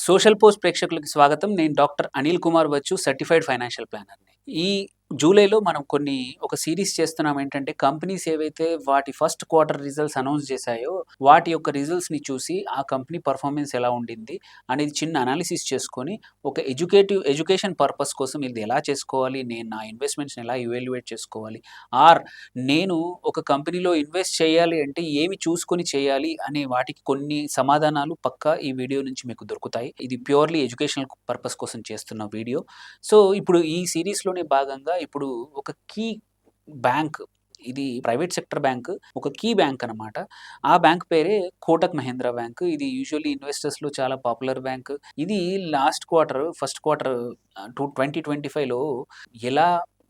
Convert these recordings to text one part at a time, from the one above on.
Social post ప్రేక్షకులకి స్వాగతం. నేను doctor Anil Kumar Bachchu, certified financial ప్లానర్‌ని. ఈ జూలైలో మనం ఒక సీరీస్ చేస్తున్నాం. ఏంటంటే కంపెనీస్ ఏవైతే వాటి ఫస్ట్ క్వార్టర్ రిజల్ట్స్ అనౌన్స్ చేశాయో, వాటి యొక్క రిజల్ట్స్‌ని చూసి ఆ కంపెనీ పర్ఫార్మెన్స్ ఎలా ఉండింది అనేది చిన్న అనాలిసిస్ చేసుకొని, ఒక ఎడ్యుకేషన్ పర్పస్ కోసం ఇది ఎలా చేసుకోవాలి, నేను నా ఇన్వెస్ట్‌మెంట్స్‌ని ఎలా ఇవాల్యుయేట్ చేసుకోవాలి, ఆర్ నేను ఒక కంపెనీలో ఇన్వెస్ట్ చేయాలి అంటే ఏమి చూసుకొని చేయాలి అనే వాటికి కొన్ని సమాధానాలు పక్కా ఈ వీడియో నుంచి మీకు దొరుకుతాయి. ఇది ప్యూర్‌లీ ఎడ్యుకేషనల్ పర్పస్ కోసం చేస్తున్న వీడియో. సో, ఇప్పుడు ఈ సీరీస్‌లోనే భాగంగా ఇప్పుడు ఒక కీ బ్యాంక్, ఇది ప్రైవేట్ సెక్టర్ బ్యాంక్, ఒక కీ బ్యాంక్ అనమాట. ఆ బ్యాంక్ పేరే కోటక్ మహీంద్రా బ్యాంక్. ఇది యూజువల్లీ ఇన్వెస్టర్స్‌లో చాలా పాపులర్ బ్యాంక్. ఇది ఫస్ట్ క్వార్టర్ 2025లో ఎలా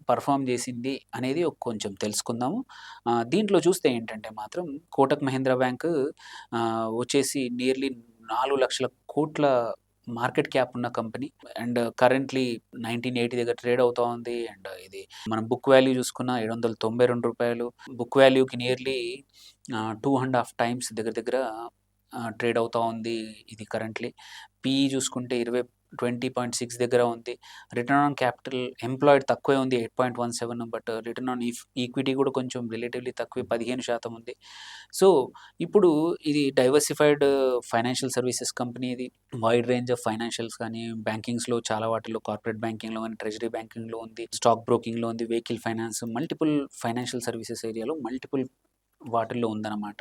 పర్ఫార్మ్ చేసింది అనేది కొంచెం తెలుసుకుందాము. దీంట్లో చూస్తే ఏంటంటే మాత్రం కోటక్ మహీంద్రా బ్యాంక్ వచ్చేసి నియర్లీ 4,00,000 కోట్ల మార్కెట్ క్యాప్ ఉన్న కంపెనీ. అండ్ కరెంట్‌లీ 1980 దగ్గర ట్రేడ్ అవుతా ఉంది. అండ్ ఇది మనం బుక్ వాల్యూ చూసుకున్న రూ. 792. బుక్ వాల్యూకి నియర్లీ 2½ టైమ్స్ దగ్గర దగ్గర ట్రేడ్ అవుతా ఉంది ఇది కరెంట్‌లీ. పీఈ చూసుకుంటే 20.6 దగ్గర ఉంది. రిటర్న్ ఆన్ క్యాపిటల్ ఎంప్లాయిడ్ తక్కువే ఉంది, 8.17. బట్ రిటర్న్ ఆన్ ఈక్విటీ కూడా కొంచెం రిలేటివ్‌లీ తక్కువే, 15% ఉంది. సో, ఇప్పుడు ఇది డైవర్సిఫైడ్ ఫైనాన్షియల్ సర్వీసెస్ కంపెనీ ఇది. వైడ్ రేంజ్ ఆఫ్ ఫైనాన్షియల్స్ కానీ, బ్యాంకింగ్స్‌లో చాలా వాటిల్లో కార్పొరేట్ బ్యాంకింగ్‌లో గాని, ట్రెజరీ బ్యాంకింగ్‌లో ఉంది, స్టాక్ బ్రోకింగ్‌లో ఉంది, vehicle finance, multiple financial services ఏరియాలో మల్టిపుల్ వాటిల్లో ఉందన్నమాట.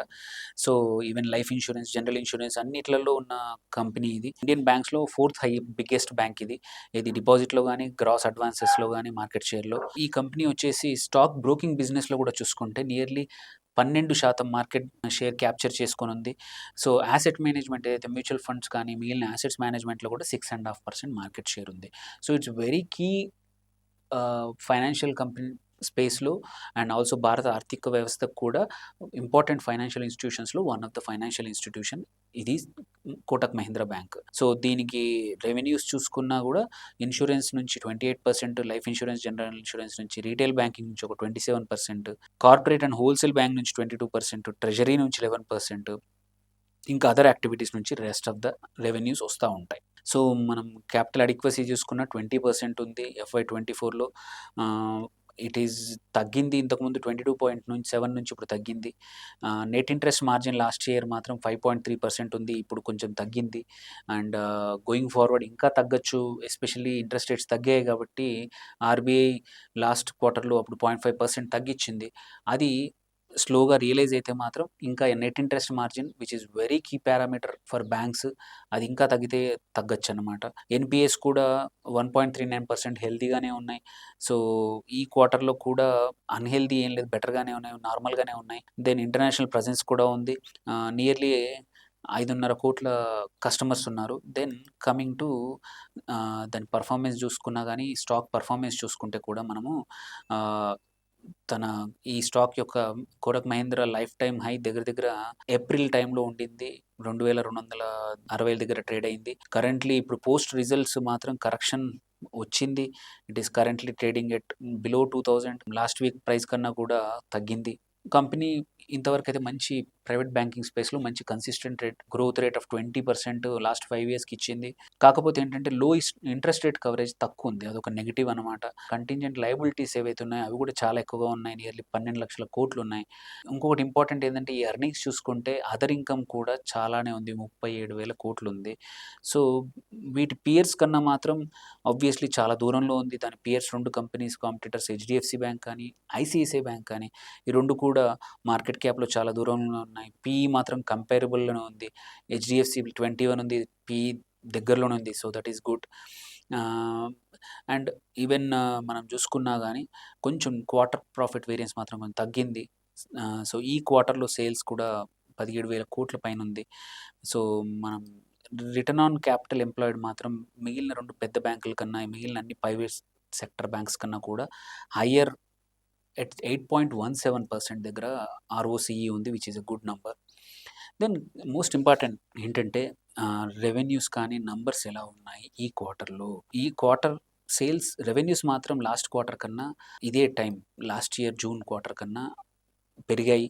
So, even life insurance, general insurance అన్నిట్లలో ఉన్న కంపెనీ ఇది. ఇండియన్ బ్యాంక్స్‌లో 4థ్ బిగ్గెస్ట్ బ్యాంక్ ఇది. ఇది డిపాజిట్‌లో గాని, గ్రాస్ అడ్వాన్సెస్‌లో గాని, మార్కెట్ షేర్‌లో. ఈ కంపెనీ వచ్చేసి స్టాక్ బ్రోకింగ్ బిజినెస్‌లో కూడా చూసుకుంటే నియర్లీ 12% మార్కెట్ షేర్ క్యాప్చర్ చేసుకొనుంది. సో, అసెట్ మేనేజ్మెంట్ ఏదైతే మ్యూచువల్ ఫండ్స్ కానీ, మిగిలిన అసెట్స్ మేనేజ్మెంట్‌లో కూడా 6.5% మార్కెట్ షేర్ ఉంది. So, it's very key financial company స్పేస్‌లో. అండ్ ఆల్సో భారత ఆర్థిక వ్యవస్థకు కూడా ఇంపార్టెంట్ ఫైనాన్షియల్ ఇన్‌స్టిట్యూషన్స్‌లో one of the financial institution ఇది కోటక్ మహీంద్రా బ్యాంక్. సో, దీనికి రెవెన్యూస్ చూసుకున్నా కూడా ఇన్స్యూరెన్స్ నుంచి 28%, లైఫ్ ఇన్స్యూరెన్స్, జనరల్ ఇన్స్యూరెన్స్ నుంచి, రీటైల్ బ్యాంకింగ్ నుంచి ఒక 27%, కార్పొరేట్ అండ్ హోల్‌సేల్ బ్యాంక్ నుంచి 22%, ట్రెజరీ నుంచి 11%, ఇంకా అదర్ యాక్టివిటీస్ నుంచి రెస్ట్ ఆఫ్ ద రెవెన్యూస్ వస్తా ఉంటాయి. సో, మనం క్యాపిటల్ అడిక్వసీ చూసుకున్న 20% ఉంది FY24లో. ఇట్ ఈస్ తగ్గింది. ఇంతకుముందు 22.7 నుంచి ఇప్పుడు తగ్గింది. Net interest margin last year మాత్రం 5.3% ఉంది. ఇప్పుడు కొంచెం తగ్గింది. అండ్ గోయింగ్ ఫార్వర్డ్ ఇంకా తగ్గొచ్చు. ఎస్పెషల్లీ ఇంట్రెస్ట్ రేట్స్ తగ్గాయి కాబట్టి ఆర్‌బీఐ లాస్ట్ క్వార్టర్‌లో అప్పుడు 0.5% తగ్గిచ్చింది. అది స్లోగా రియలైజ్ అయితే మాత్రం ఇంకా net interest margin, which is very key parameter for banks, అది ఇంకా తగ్గితే తగ్గొచ్చనమాట. ఎన్‌పీఎస్ కూడా 1.39% హెల్తీగానే ఉన్నాయి. సో, ఈ క్వార్టర్‌లో కూడా అన్‌హెల్తీ ఏం లేదు, బెటర్‌గానే ఉన్నాయి, నార్మల్‌గానే ఉన్నాయి. దెన్ ఇంటర్నేషనల్ ప్రెజెన్స్ కూడా ఉంది. నియర్లీ 5.5 కోట్ల కస్టమర్స్ ఉన్నారు. దెన్ కమింగ్ టు దాని పర్ఫార్మెన్స్ చూసుకున్నా గానీ, స్టాక్ పర్ఫార్మెన్స్ చూసుకుంటే కూడా మనము ఆహ్, తన ఈ స్టాక్ యొక్క Kotak Mahindra life time high దగ్గర దగ్గర ఏప్రిల్ టైమ్‌లో ఉండింది. 2260 దగ్గర ట్రేడ్ అయింది. కరెంట్‌లీ ఇప్పుడు పోస్ట్ రిజల్ట్స్ మాత్రం కరెక్షన్ వచ్చింది. It is currently trading at below 2000. Last week price కన్నా కూడా తగ్గింది. కంపెనీ ఇంతవరకైతే మంచి ప్రైవేట్ బ్యాంకింగ్ స్పేస్‌లో మంచి consistent growth rate of 20% last 5 ఇయర్స్‌కి ఇచ్చింది. కాకపోతే ఏంటంటే ఇంట్రెస్ట్ రేట్ కవరేజ్ తక్కువుంది. అదొక నెగెటివ్ అనమాట. కంటింజెంట్ లయబిలిటీస్ ఏవైతే ఉన్నాయో అవి కూడా చాలా ఎక్కువగా ఉన్నాయి. నియర్లీ 12,00,000 కోట్లు ఉన్నాయి. ఇంకొకటి ఇంపార్టెంట్ ఏందంటే ఈ ఎర్నింగ్స్ చూసుకుంటే అదర్ ఇన్‌కమ్ కూడా చాలానే ఉంది. 37,000 కోట్లు ఉంది. సో, వీటి పియర్స్ కన్నా మాత్రం ఆబ్వియస్‌లీ చాలా దూరంలో ఉంది. దాని peers 2 companies competitors HDFC bank కానీ, ఐసీఐసీఐ బ్యాంక్ కానీ, ఈ 2 కూడా మార్కెట్ క్యాప్‌లో చాలా దూరంలో ఉన్నాయి. పీఈ మాత్రం కంపేరబుల్‌లోనే ఉంది. హెచ్‌డీఎఫ్‌సీ 21 ఉంది. పీఈ దగ్గరలోనే ఉంది. So, that is good. And even మనం చూసుకున్నా గానీ కొంచెం క్వార్టర్ ప్రాఫిట్ వేరియన్స్ మాత్రం కొంచెం తగ్గింది. సో, ఈ క్వార్టర్‌లో సేల్స్ కూడా 17,000 కోట్ల పైనుంది. సో, మనం రిటర్న్ ఆన్ క్యాపిటల్ ఎంప్లాయిడ్ మాత్రం మిగిలిన 2 పెద్ద బ్యాంకుల కన్నా, మిగిలిన అన్ని ప్రైవేట్ సెక్టర్ బ్యాంక్స్ కన్నా కూడా హయ్యర్ ఎట్ 8.17% దగ్గర ఆర్ఓసీఈ ఉంది, which is a good number. Then most important ఏంటంటే రెవెన్యూస్ కానీ నంబర్స్ ఎలా ఉన్నాయి ఈ క్వార్టర్‌లో. ఈ క్వార్టర్ సేల్స్ రెవెన్యూస్ మాత్రం లాస్ట్ క్వార్టర్ కన్నా, ఇదే time last year June quarter కన్నా పెరిగాయి.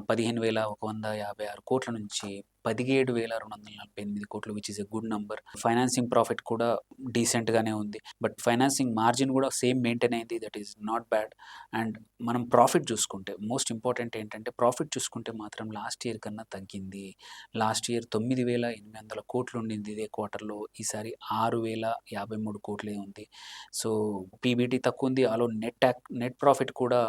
15,156 కోట్ల నుంచి 17,248 కోట్లు which is a good number. Financing profit కూడా డీసెంట్‌గానే ఉంది. బట్ ఫైనాన్సింగ్ మార్జిన్ కూడా సేమ్ మెయింటైన్ అయింది. That is not bad. And మనం ప్రాఫిట్ చూసుకుంటే మోస్ట్ ఇంపార్టెంట్ ఏంటంటే ప్రాఫిట్ చూసుకుంటే మాత్రం లాస్ట్ ఇయర్ కన్నా తగ్గింది. లాస్ట్ ఇయర్ 9,800 కోట్లు ఉండింది ఇదే క్వార్టర్‌లో. ఈసారి 6,053 కోట్లే ఉంది. సో పీబీటీ తక్కువ ఉంది. ఆలో నెట్ ప్రాఫిట్ కూడా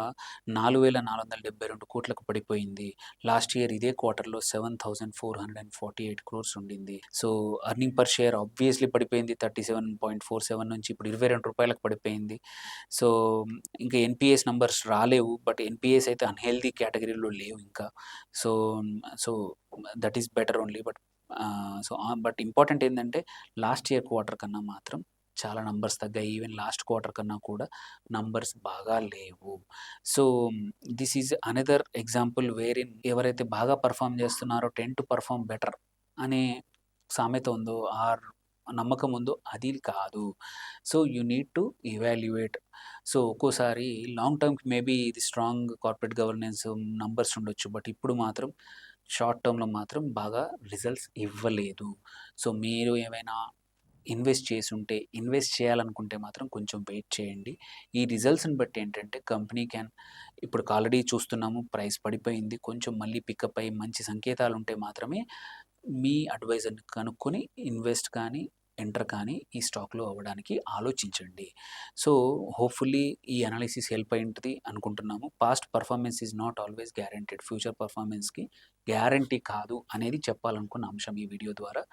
4,472 కోట్లకు పడిపోయింది. లాస్ట్ ఇయర్ ఇదే క్వార్టర్‌లో 7,448 క్రోర్స్ ఉండింది. So earning per share obviously పడిపోయింది. 37.47 నుంచి ఇప్పుడు ₹22 పడిపోయింది. సో ఇంకా ఎన్‌పీఎస్ నంబర్స్ రాలేవు. బట్ ఎన్‌పీఎస్ అయితే అన్‌హెల్తీ కేటగిరీలో లేవు ఇంకా. So so that is better only. But important ఏందంటే లాస్ట్ ఇయర్ క్వార్టర్ కన్నా మాత్రం చాలా నంబర్స్ తగ్గాయి. ఈవెన్ లాస్ట్ క్వార్టర్ కన్నా కూడా నంబర్స్ బాగా లేవు. So this is another example wherein ఎవరైతే బాగా పెర్ఫార్మ్ చేస్తున్నారో టెండ్ టు పెర్ఫార్మ్ బెటర్ అనే సామెత ఉందో, ఆర్ నమ్మకం ఉందో అది కాదు. So you need to evaluate. So ఒక్కోసారి లాంగ్ టర్మ్‌కి మేబీ ఇది స్ట్రాంగ్ కార్పొరేట్ గవర్నెన్స్ నంబర్స్ ఉండొచ్చు. బట్ ఇప్పుడు మాత్రం షార్ట్ టర్మ్‌లో మాత్రం బాగా రిజల్ట్స్ ఇవ్వలేదు. సో మీరు ఏమైనా ఇన్వెస్ట్ చేయాలనుకుంటే మాత్రం కొంచెం వెయిట్ చేయండి. ఈ రిజల్ట్స్‌ని బట్టి ఏంటంటే కంపెనీ ఇప్పుడు ఆల్రెడీ చూస్తున్నాము ప్రైస్ పడిపోయింది. కొంచెం మళ్ళీ పికప్ అయ్యి మంచి సంకేతాలుంటే మాత్రమే మీ అడ్వైజర్‌ని కనుక్కొని ఇన్వెస్ట్ కానీ, ఎంటర్ కానీ ఈ స్టాక్‌లో అవ్వడానికి ఆలోచించండి. సో హోప్‌ఫుల్లీ ఈ అనాలిసిస్ హెల్ప్ అయి ఉంటది అనుకుంటున్నాము. Past performance is not always guaranteed. Future పెర్ఫార్మన్స్‌కి గ్యారంటీ కాదు అనేది చెప్పాలనుకున్న అంశం ఈ వీడియో ద్వారా.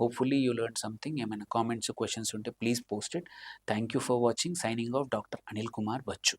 Hopefully you learn something. ఏమైనా కామెంట్స్, క్వెషన్స్ ఉంటే please post it. Thank you for watching. Signing off doctor Anil Kumar Bachu.